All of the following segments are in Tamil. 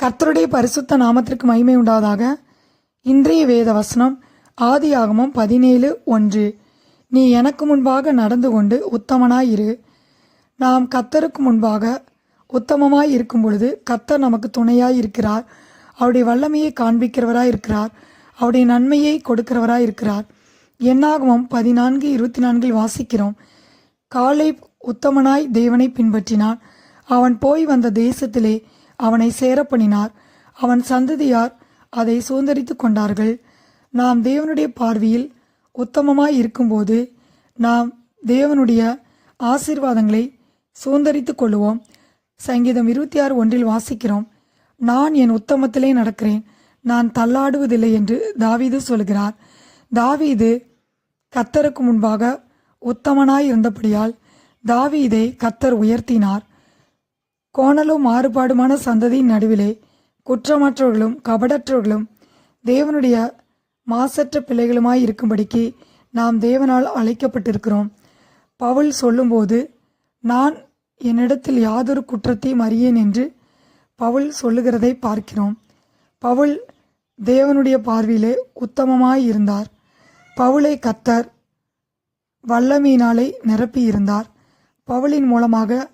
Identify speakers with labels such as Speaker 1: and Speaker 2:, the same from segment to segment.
Speaker 1: கர்த்தருடைய பரிசுத்த நாமத்திற்கு மகிமை உண்டாவதாக. இன்றைய வேத வசனம் ஆதியாகமம் 17:1. நீ எனக்கு முன்பாக நடந்து கொண்டு உத்தமனாயிரு. நாம் கர்த்தருக்கு முன்பாக உத்தமமாய் இருக்கும் பொழுது கர்த்தர் நமக்கு துணையாய் இருக்கிறார். அவருடைய வல்லமையை காண்பிக்கிறவராய் இருக்கிறார். அவருடைய நன்மையை கொடுக்கிறவராய் இருக்கிறார். என்னாகமம் 14:24 வாசிக்கிறோம். காலை உத்தமனாய் தேவனை பின்பற்றினான். அவன் போய் வந்த தேசத்திலே அவனை சேரப்பண்ணினார். அவன் சந்ததியார் அதை சுதந்தரித்து கொண்டார்கள். நாம் தேவனுடைய பார்வையில் உத்தமமாய் இருக்கும்போது நாம் தேவனுடைய ஆசீர்வாதங்களை சுதந்தரித்து கொள்ளுவோம். சங்கீதம் 26:1 வாசிக்கிறோம். நான் என் உத்தமத்திலே நடக்கிறேன், நான் தள்ளாடுவதில்லை என்று தாவீது சொல்கிறார். தாவீது கர்த்தருக்கு முன்பாக உத்தமனாய் இருந்தபடியால் தாவீதை கர்த்தர் உயர்த்தினார். கோணலும் மாறுபாடுமான சந்ததியின் நடுவிலே குற்றமற்றவர்களும் கபடற்றவர்களும் தேவனுடைய மாசற்ற பிள்ளைகளுமாய் இருக்கும்படிக்கு நாம் தேவனால் அழைக்கப்பட்டிருக்கிறோம். பவுல் சொல்லும்போது நான் என்னிடத்தில் யாதொரு குற்றத்தையும் அறியேன் என்று பவுல் சொல்லுகிறதை பார்க்கிறோம். பவுல் தேவனுடைய பார்வையிலே உத்தமமாய் இருந்தார். பவுலை கர்த்தர் வல்லமையினாலே நிரப்பியிருந்தார். பவுலின் மூலமாக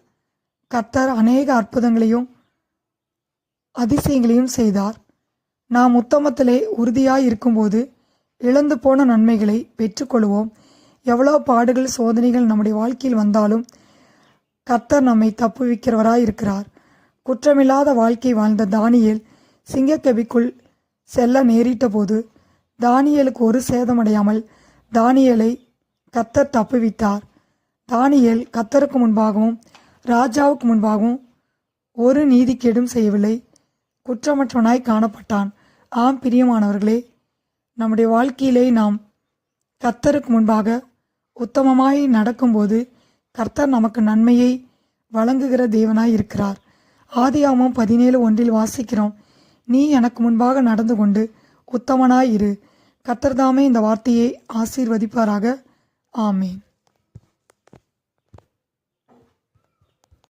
Speaker 1: கர்த்தர் அநேக அற்புதங்களையும் அதிசயங்களையும் செய்தார். நாம் உத்தமத்திலே உறுதியாய் இருக்கும்போது இழந்து போன நன்மைகளை பெற்றுக்கொள்வோம். எவ்வளோ பாடுகள் சோதனைகள் நம்முடைய வாழ்க்கையில் வந்தாலும் கர்த்தர் நம்மை தப்புவிக்கிறவராய் இருக்கிறார். குற்றமில்லாத வாழ்க்கை வாழ்ந்த தானியேல் சிங்கக்கவிக்குள் செல்ல நேரிட்ட போது தானியேலுக்கு ஒரு சேதமடையாமல் தானியேலை கர்த்தர் தப்புவித்தார். தானியேல் கர்த்தருக்கு முன்பாகவும் ராஜாவுக்கு முன்பாகவும் ஒரு நீதிக்கேடும் செய்யவில்லை, குற்றமற்றவனாய் காணப்பட்டான். ஆம் பிரியமானவர்களே, நம்முடைய வாழ்க்கையிலே நாம் கர்த்தருக்கு முன்பாக உத்தமமாய் நடக்கும்போது கர்த்தர் நமக்கு நன்மையை வழங்குகிற தேவனாய் இருக்கிறார். ஆதியாகமம் 17:1 வாசிக்கிறோம். நீ எனக்கு முன்பாக நடந்து கொண்டு உத்தமனாய் இரு. கர்த்தர் தாமே இந்த வார்த்தையை ஆசீர்வதிப்பாராக. ஆமேன்.